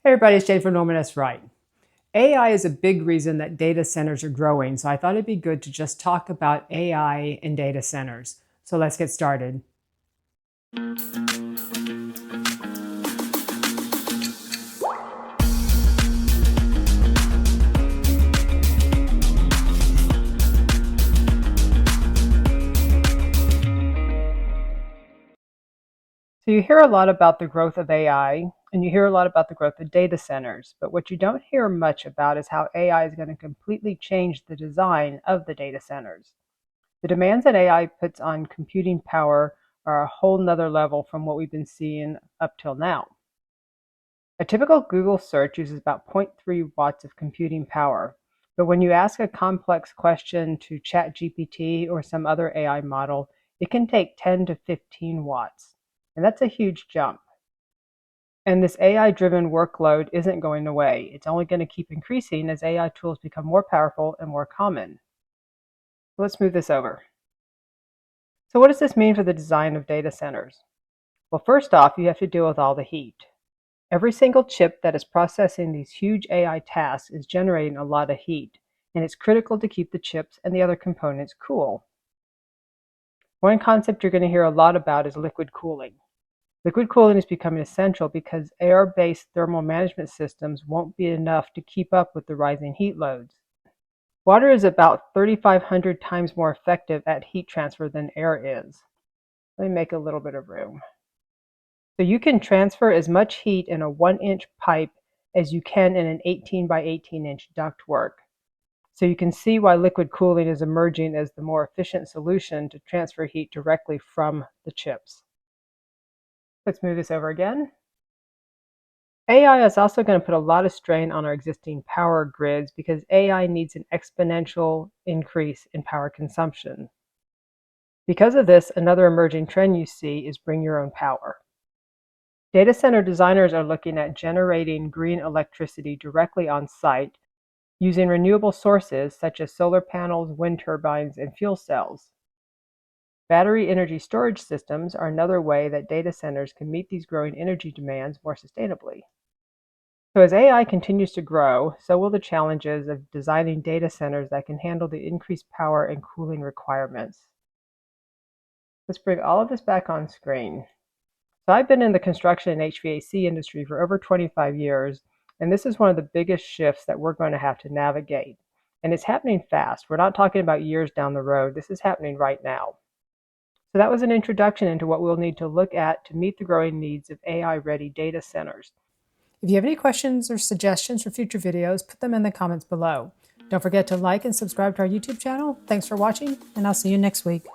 Hey everybody, it's Jay from Norman S. Wright. AI is a big reason that data centers are growing, so I thought it'd be good to just talk about AI in data centers. So let's get started. So you hear a lot about the growth of AI, and you hear a lot about the growth of data centers, but what you don't hear much about is how AI is going to completely change the design of the data centers. The demands that AI puts on computing power are a whole nother level from what we've been seeing up till now. A typical Google search uses about 0.3 watts of computing power, but when you ask a complex question to ChatGPT or some other AI model, it can take 10 to 15 watts, and that's a huge jump. And this AI-driven workload isn't going away. It's only going to keep increasing as AI tools become more powerful and more common. So let's move this over. So what does this mean for the design of data centers? Well, first off, you have to deal with all the heat. Every single chip that is processing these huge AI tasks is generating a lot of heat, and it's critical to keep the chips and the other components cool. One concept you're going to hear a lot about is liquid cooling. Liquid cooling is becoming essential because air-based thermal management systems won't be enough to keep up with the rising heat loads. Water is about 3,500 times more effective at heat transfer than air is. Let me make a little bit of room. So you can transfer as much heat in a 1-inch pipe as you can in an 18 by 18-inch ductwork. So you can see why liquid cooling is emerging as the more efficient solution to transfer heat directly from the chips. Let's move this over again. AI is also going to put a lot of strain on our existing power grids because AI needs an exponential increase in power consumption. Because of this, another emerging trend you see is bring your own power. Data center designers are looking at generating green electricity directly on site using renewable sources such as solar panels, wind turbines, and fuel cells. Battery energy storage systems are another way that data centers can meet these growing energy demands more sustainably. So as AI continues to grow, so will the challenges of designing data centers that can handle the increased power and cooling requirements. Let's bring all of this back on screen. So I've been in the construction and HVAC industry for over 25 years, and this is one of the biggest shifts that we're going to have to navigate. And it's happening fast. We're not talking about years down the road. This is happening right now. So that was an introduction into what we'll need to look at to meet the growing needs of AI-ready data centers. If you have any questions or suggestions for future videos, put them in the comments below. Don't forget to like and subscribe to our YouTube channel. Thanks for watching, and I'll see you next week.